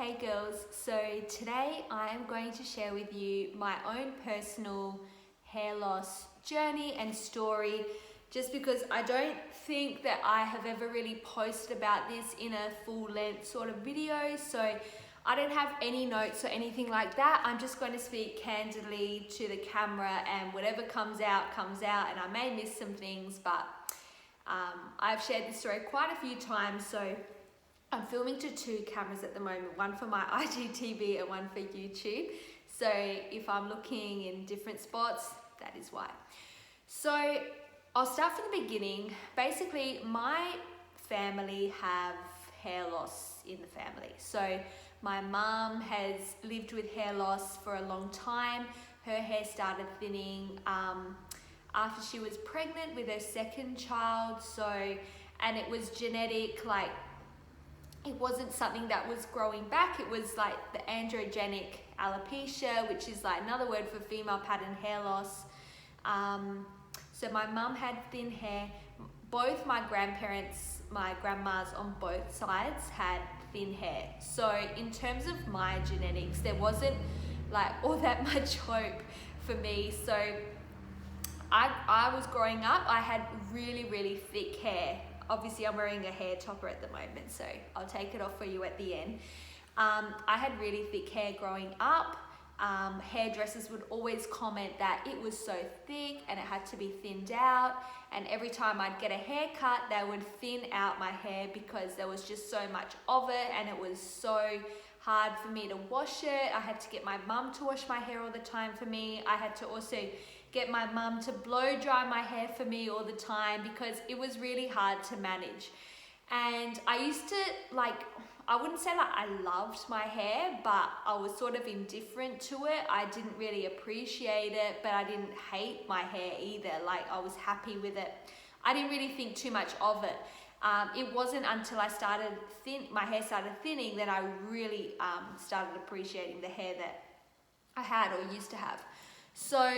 Hey girls, so today I am going to share with you my own personal hair loss journey and story, just because I don't think that I have ever really posted about this in a full length sort of video, so I don't have any notes or anything like that. I'm just going to speak candidly to the camera, and whatever comes out, and I may miss some things, but I've shared this story quite a few times, so I'm filming to two cameras at the moment, one for my IGTV and one for YouTube. So if I'm looking in different spots, that is why. So I'll start from the beginning. Basically, my family have hair loss in the family. So my mum has lived with hair loss for a long time. Her hair started thinning after she was pregnant with her second child. And it was genetic, like, it wasn't something that was growing back. It was like the androgenic alopecia, which is like another word for female pattern hair loss. So my mum had thin hair. Both my grandparents, my grandmas on both sides, had thin hair. So in terms of my genetics, there wasn't like all that much hope for me. So I was growing up, I had really, really thick hair. Obviously, I'm wearing a hair topper at the moment, so I'll take it off for you at the end. I had really thick hair growing up. Hairdressers would always comment that it was so thick and it had to be thinned out. And every time I'd get a haircut, they would thin out my hair because there was just so much of it, and it was so hard for me to wash it. I had to get my mum to wash my hair all the time for me. I had to also get my mum to blow dry my hair for me all the time because it was really hard to manage. And I used to, like, I wouldn't say that I loved my hair, but I was sort of indifferent to it. I didn't really appreciate it, but I didn't hate my hair either. Like, I was happy with it. I didn't really think too much of it. It wasn't until I started my hair started thinning that I really started appreciating the hair that I had or used to have. So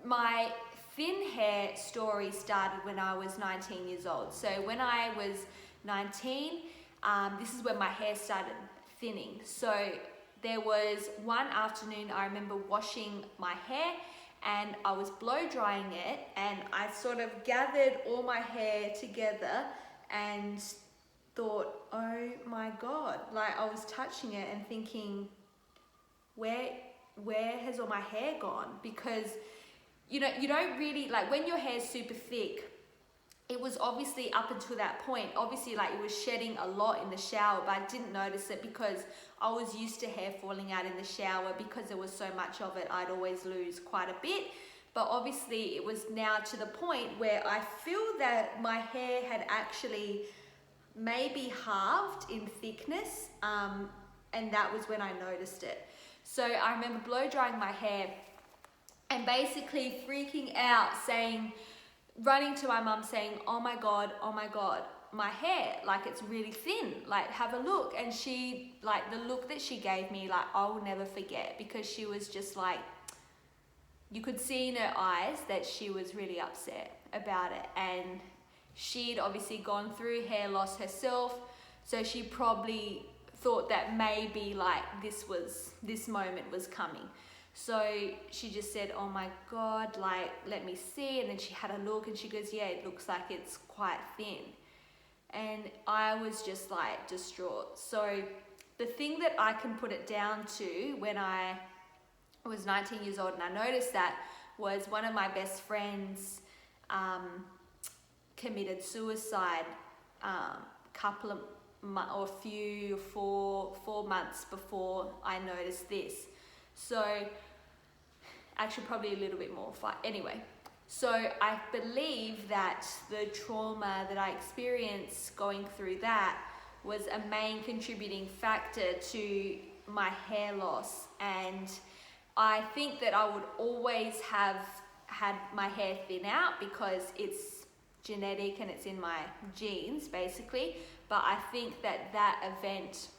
my thin hair story started when I was 19 years old. So when I was 19, this is when my hair started thinning. So there was one afternoon I remember washing my hair, and I was blow drying it, and I sort of gathered all my hair together and thought, oh my God, like I was touching it and thinking, where has all my hair gone? Because you know, you don't really, like, when your hair's super thick, it was obviously up until that point, obviously, like, it was shedding a lot in the shower, but I didn't notice it because I was used to hair falling out in the shower. Because there was so much of it, I'd always lose quite a bit. But obviously it was now to the point where I feel that my hair had actually maybe halved in thickness, and that was when I noticed it. So I remember blow drying my hair and basically freaking out, running to my mum saying, oh my God, my hair, like, it's really thin, like, have a look. And she, like, the look that she gave me, like, I will never forget, because she was just like, you could see in her eyes that she was really upset about it. And she'd obviously gone through hair loss herself, so she probably thought that maybe, like, this moment was coming. So she just said, oh my God, like, let me see. And then she had a look and she goes, yeah, it looks like it's quite thin. And I was just like distraught. So the thing that I can put it down to when I was 19 years old and I noticed that was one of my best friends committed suicide couple of four months before I noticed this. So actually probably a little bit more, anyway. So I believe that the trauma that I experienced going through that was a main contributing factor to my hair loss. And I think that I would always have had my hair thin out because it's genetic and it's in my genes, basically. But I think that event,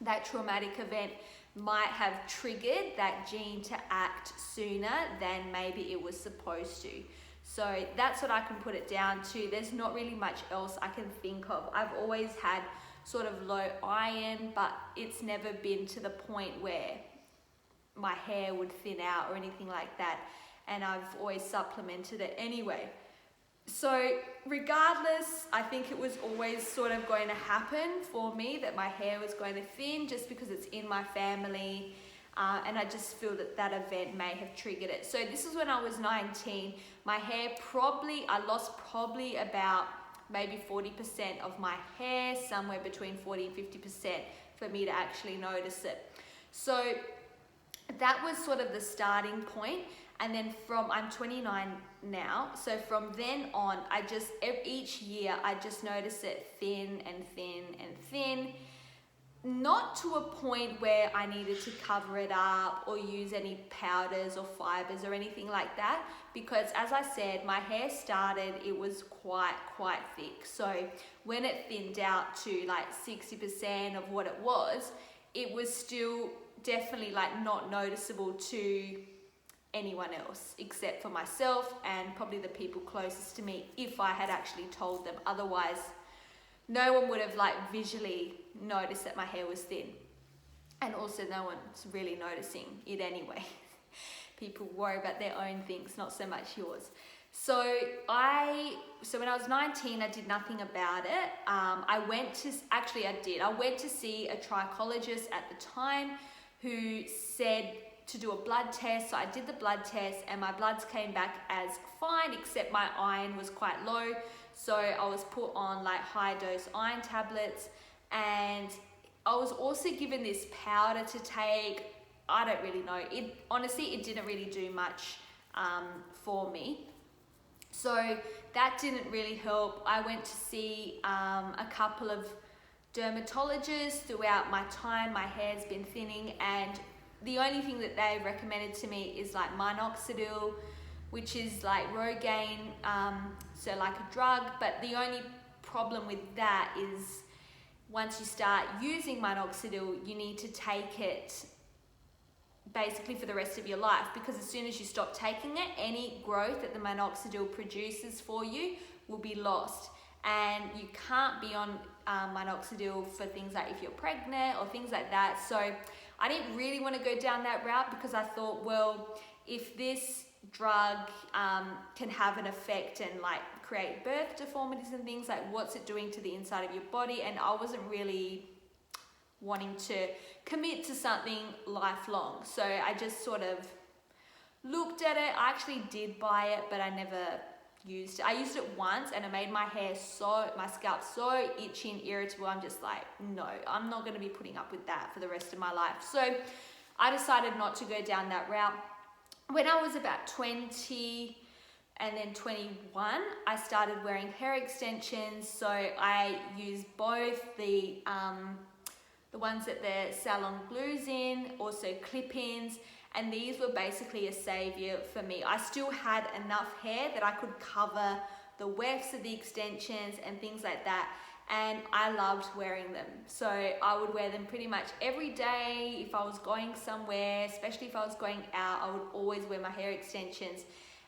that traumatic event, might have triggered that gene to act sooner than maybe it was supposed to. So that's what I can put it down to. There's not really much else I can think of. I've always had sort of low iron, but it's never been to the point where my hair would thin out or anything like that, and I've always supplemented it anyway. So regardless, I think it was always sort of going to happen for me that my hair was going to thin, just because it's in my family, and I just feel that that event may have triggered it. So this is when I was 19. My hair I lost probably about maybe 40% of my hair, somewhere between 40 and 50% for me to actually notice it. So that was sort of the starting point. And then I'm 29 now, so from then on, each year I just notice it thin and thin and thin. Not to a point where I needed to cover it up or use any powders or fibers or anything like that, because as I said, my hair it was quite thick. So when it thinned out to like 60% of what it was still definitely like not noticeable to anyone else except for myself and probably the people closest to me, if I had actually told them. Otherwise, no one would have like visually noticed that my hair was thin, and also no one's really noticing it anyway. People worry about their own things, not so much yours. So when I was 19, I did nothing about it. I went to see a trichologist at the time who said to do a blood test. So I did the blood test and my bloods came back as fine, except my iron was quite low. So I was put on like high dose iron tablets, and I was also given this powder to take. I don't really know. It didn't really do much for me. So that didn't really help. I went to see a couple of dermatologists throughout my time. My hair's been thinning, and the only thing that they recommended to me is like minoxidil, which is like Rogaine, so like a drug. But the only problem with that is once you start using minoxidil, you need to take it basically for the rest of your life, because as soon as you stop taking it, any growth that the minoxidil produces for you will be lost. And you can't be on minoxidil for things like if you're pregnant or things like that. So I didn't really want to go down that route, because I thought, well, if this drug can have an effect and like create birth deformities and things, like what's it doing to the inside of your body? And I wasn't really wanting to commit to something lifelong. So I just sort of looked at it. I actually did buy it, but I never used it. I used it once and it made my scalp so itchy and irritable. I'm just like, no, I'm not going to be putting up with that for the rest of my life. So I decided not to go down that route. When I was about 20 and then 21, I started wearing hair extensions. So I used both the ones that the salon glues in, also clip-ins, and these were basically a savior for me. I still had enough hair that I could cover the wefts of the extensions and things like that, and I loved wearing them. So I would wear them pretty much every day. If I was going somewhere, especially if I was going out, I would always wear my hair extensions,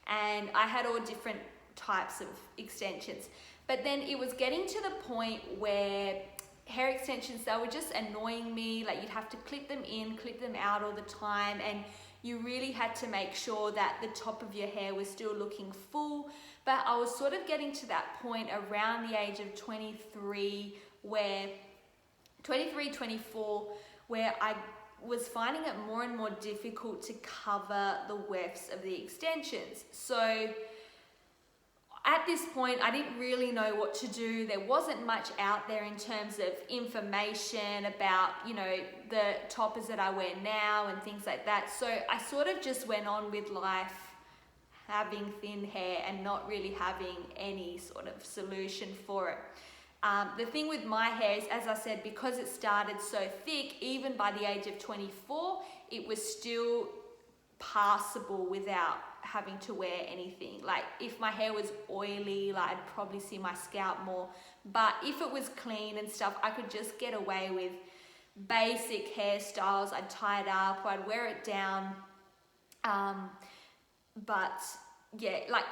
and I had all different types of extensions. But then it was getting to the point where hair extensions, they were just annoying me. Like you'd have to clip them in, clip them out all the time, and you really had to make sure that the top of your hair was still looking full. But I was sort of getting to that point around the age of 23, 24, where I was finding it more and more difficult to cover the wefts of the extensions. So at this point, I didn't really know what to do. There wasn't much out there in terms of information about, the toppers that I wear now and things like that. So I sort of just went on with life, having thin hair and not really having any sort of solution for it. The thing with my hair is, as I said, because it started so thick, even by the age of 24, it was still passable without having to wear anything. Like if my hair was oily, like I'd probably see my scalp more, but if it was clean and stuff, I could just get away with basic hairstyles. I'd tie it up or I'd wear it down, but yeah, like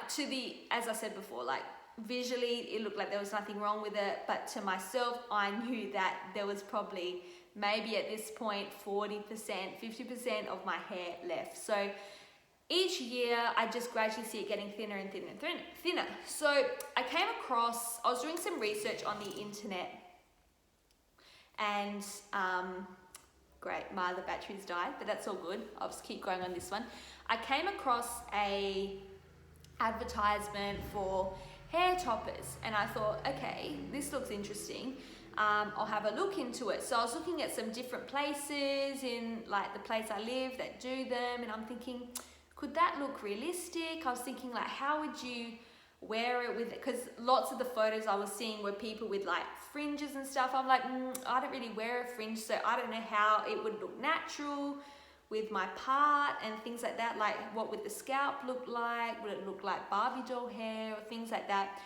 as I said before, like visually it looked like there was nothing wrong with it, but to myself, I knew that there was probably maybe at this point 40%, 50% of my hair left. So each year I just gradually see it getting thinner and thinner and thinner. So I was doing some research on the internet, and great, my other battery's died, but that's all good. I'll just keep going on this one. I came across a advertisement for hair toppers, and I thought, okay, this looks interesting. I'll have a look into it. So I was looking at some different places in like the place I live that do them, and I'm thinking, could that look realistic? I was thinking, like, how would you wear it with it? Because lots of the photos I was seeing were people with like fringes and stuff. I'm like, I don't really wear a fringe, so I don't know how it would look natural with my part and things like that. Like, what would the scalp look like? Would it look like Barbie doll hair or things like that?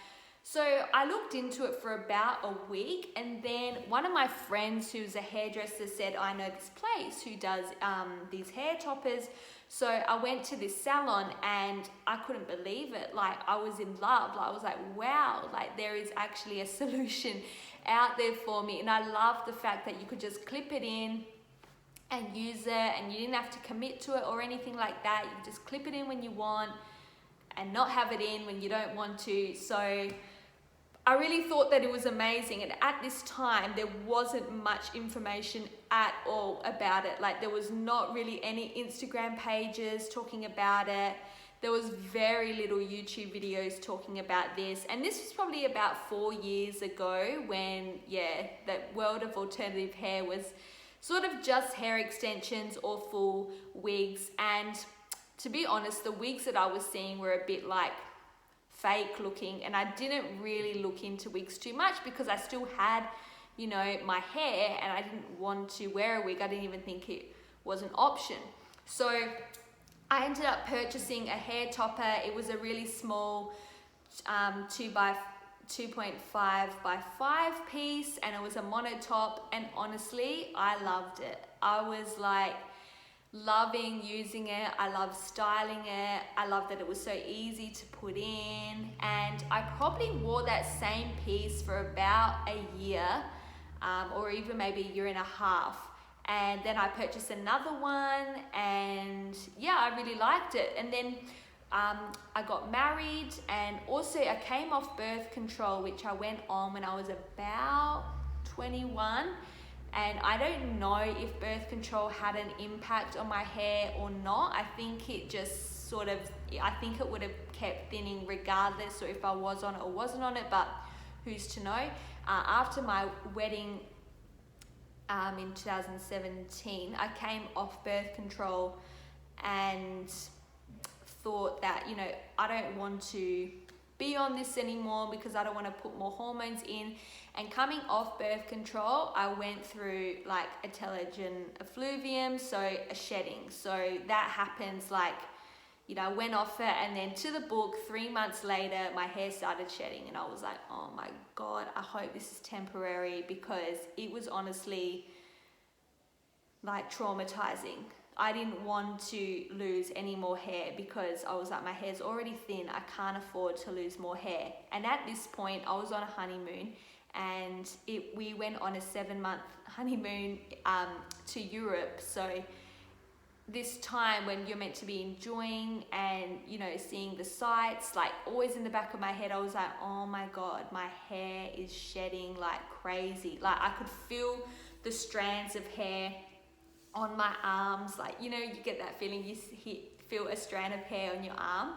So I looked into it for about a week, and then one of my friends who's a hairdresser said, I know this place who does these hair toppers. So I went to this salon and I couldn't believe it. Like, I was in love. Like, I was like, wow, like there is actually a solution out there for me. And I love the fact that you could just clip it in and use it, and you didn't have to commit to it or anything like that. You could just clip it in when you want and not have it in when you don't want to. So I really thought that it was amazing, and at this time there wasn't much information at all about it. Like, there was not really any Instagram pages talking about it. There was very little YouTube videos talking about this, and this was probably about 4 years ago when, yeah, the world of alternative hair was sort of just hair extensions or full wigs. And to be honest, the wigs that I was seeing were a bit like fake looking, and I didn't really look into wigs too much because I still had, you know, my hair, and I didn't want to wear a wig. I didn't even think it was an option. So I ended up purchasing a hair topper. It was a really small 2.5 by 5 piece, and it was a mono top, and honestly I loved it. I was like loving using it. I loved styling it. I loved that it was so easy to put in, and I probably wore that same piece for about a year, or even maybe a year and a half. And then I purchased another one, and yeah, I really liked it. And then I got married, and also I came off birth control, which I went on when I was about 21. And I don't know if birth control had an impact on my hair or not. I think it just sort of, I think it would have kept thinning regardless, or if I was on it or wasn't on it, but who's to know. After my wedding in 2017, I came off birth control and thought that, you know, I don't want to be on this anymore because I don't want to put more hormones in. And coming off birth control, I went through like a telogen effluvium, so a shedding. So that happens, like, you know, I went off it, and then to the book, 3 months later, my hair started shedding, and I was like, oh my God, I hope this is temporary, because it was honestly like traumatizing. I didn't want to lose any more hair because I was like, my hair's already thin. I can't afford to lose more hair. And at this point, I was on a honeymoon, and we went on a 7-month honeymoon to Europe. So this time when you're meant to be enjoying and, you know, seeing the sights, like always in the back of my head, I was like, oh my God, my hair is shedding like crazy. Like, I could feel the strands of hair on my arms. Like, you know, you get that feeling, you feel a strand of hair on your arm,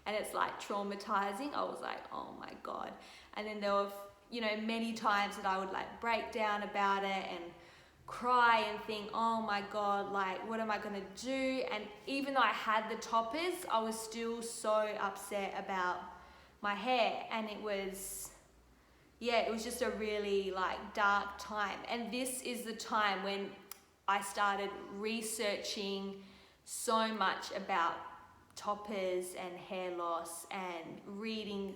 and it's like traumatizing. I was like, oh my God. And then there were, you know, many times that I would like break down about it and cry and think, oh my God, like, what am I gonna do? And even though I had the toppers, I was still so upset about my hair. And it was, yeah, it was just a really like dark time. And this is the time when I started researching so much about toppers and hair loss and reading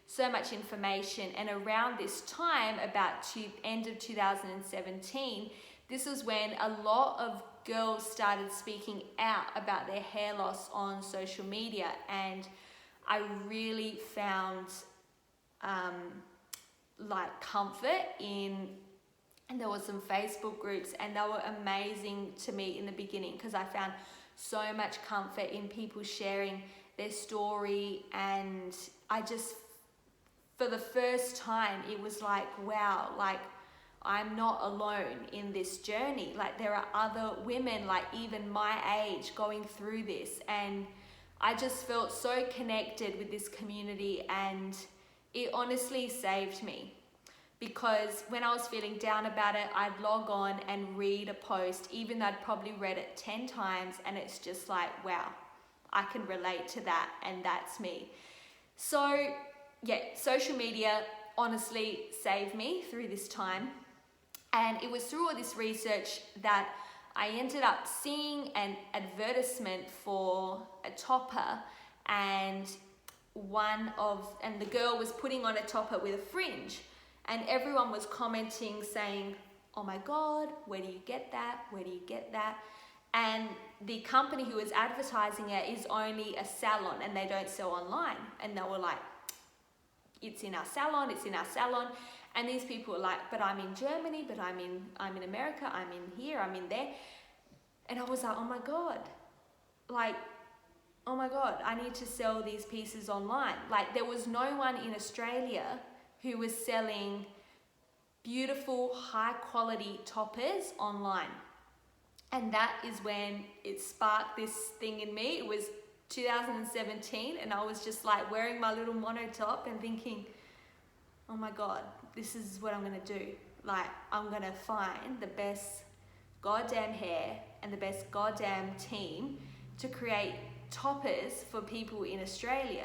so much information. And around this time, about end of 2017, this was when a lot of girls started speaking out about their hair loss on social media. And I really found like comfort in, and there was some Facebook groups, and they were amazing to me in the beginning because I found so much comfort in people sharing their story. And I just, for the first time, it was like, wow, like I'm not alone in this journey. Like there are other women like even my age going through this, and I just felt so connected with this community, and it honestly saved me. Because when I was feeling down about it, I'd log on and read a post, even though I'd probably read it 10 times, and it's just like, wow, I can relate to that, and that's me. So yeah, social media honestly saved me through this time. And it was through all this research that I ended up seeing an advertisement for a topper, and the girl was putting on a topper with a fringe. And everyone was commenting saying, oh my God, where do you get that? Where do you get that? And the company who was advertising it is only a salon, and they don't sell online. And they were like, it's in our salon, it's in our salon. And these people were like, but I'm in Germany, but I'm in America, I'm in here, I'm in there. And I was like, oh my God, I need to sell these pieces online. Like there was no one in Australia who was selling beautiful, high quality toppers online. And that is when it sparked this thing in me. It was 2017, and I was just like wearing my little mono top and thinking, oh my God, this is what I'm gonna do. Like I'm gonna find the best goddamn hair and the best goddamn team to create toppers for people in Australia.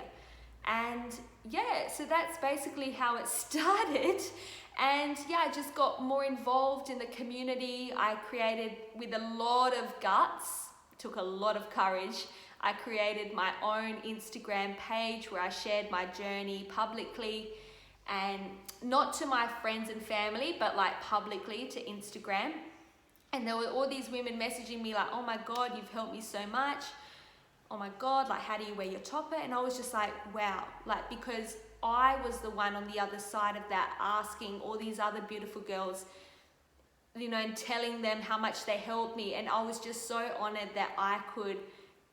And yeah, so that's basically how it started. And yeah, I just got more involved in the community. I created, with a lot of guts, it took a lot of courage, I created my own Instagram page where I shared my journey publicly, and not to my friends and family, but like publicly to Instagram. And there were all these women messaging me like, oh my God, you've helped me so much. Oh my God, like how do you wear your topper? And I was just like, wow, like because I was the one on the other side of that, asking all these other beautiful girls, you know, and telling them how much they helped me. And I was just so honored that I could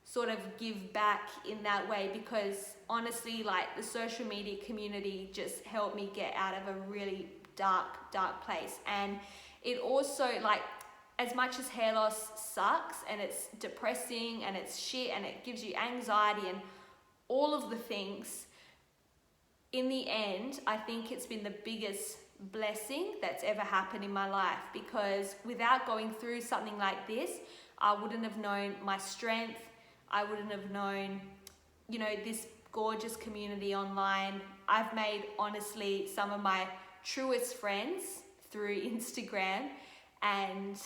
sort of give back in that way, because honestly, like the social media community just helped me get out of a really dark place. And it also, like, as much as hair loss sucks and it's depressing and it's shit and it gives you anxiety and all of the things, in the end, I think it's been the biggest blessing that's ever happened in my life, because without going through something like this, I wouldn't have known my strength. I wouldn't have known, you know, this gorgeous community online. I've made, honestly, some of my truest friends through Instagram, and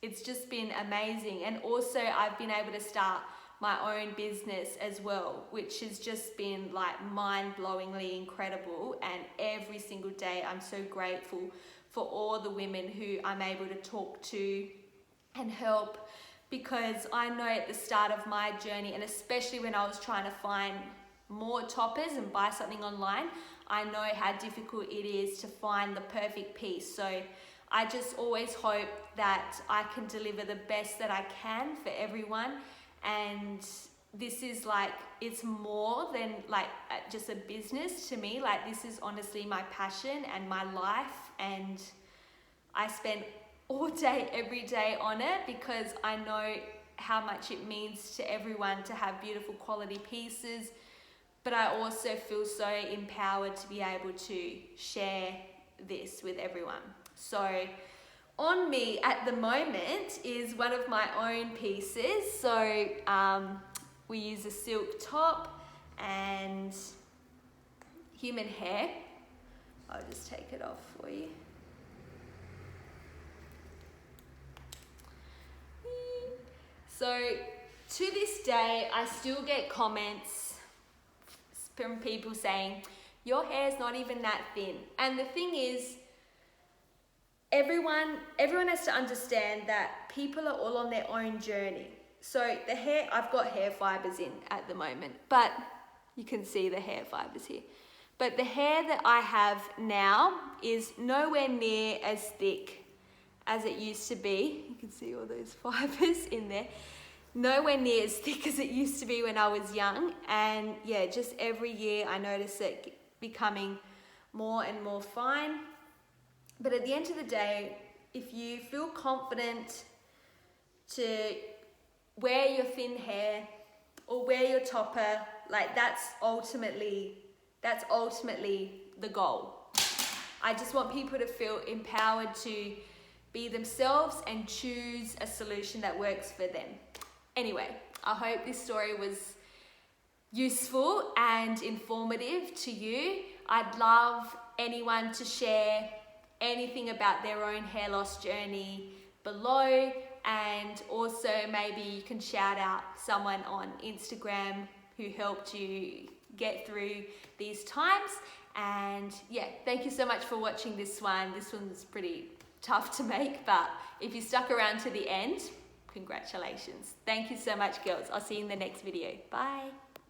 it's just been amazing. And also I've been able to start my own business as well, which has just been like mind-blowingly incredible. And every single day I'm so grateful for all the women who I'm able to talk to and help, because I know at the start of my journey, and especially when I was trying to find more toppers and buy something online, I know how difficult it is to find the perfect piece. So I just always hope that I can deliver the best that I can for everyone. And this is like, it's more than like just a business to me. Like this is honestly my passion and my life, and I spend all day, every day on it, because I know how much it means to everyone to have beautiful quality pieces. But I also feel so empowered to be able to share this with everyone. So on me at the moment is one of my own pieces. So we use a silk top and human hair. I'll just take it off for you. So to this day, I still get comments from people saying, your hair's not even that thin. And the thing is, everyone has to understand that people are all on their own journey. So the hair, I've got hair fibers in at the moment, but you can see the hair fibers here. but the hair that I have now is nowhere near as thick as it used to be. You can see all those fibers in there. Nowhere near as thick as it used to be when I was young. And yeah, just every year I notice it becoming more and more fine. But at the end of the day, if you feel confident to wear your thin hair or wear your topper, like that's ultimately the goal. I just want people to feel empowered to be themselves and choose a solution that works for them. Anyway, I hope this story was useful and informative to you. I'd love anyone to share anything about their own hair loss journey below, and also maybe you can shout out someone on Instagram who helped you get through these times. And yeah, thank you so much for watching this one. This one's pretty tough to make, but if you stuck around to the end, congratulations. Thank you so much, girls. I'll see you in the next video. Bye.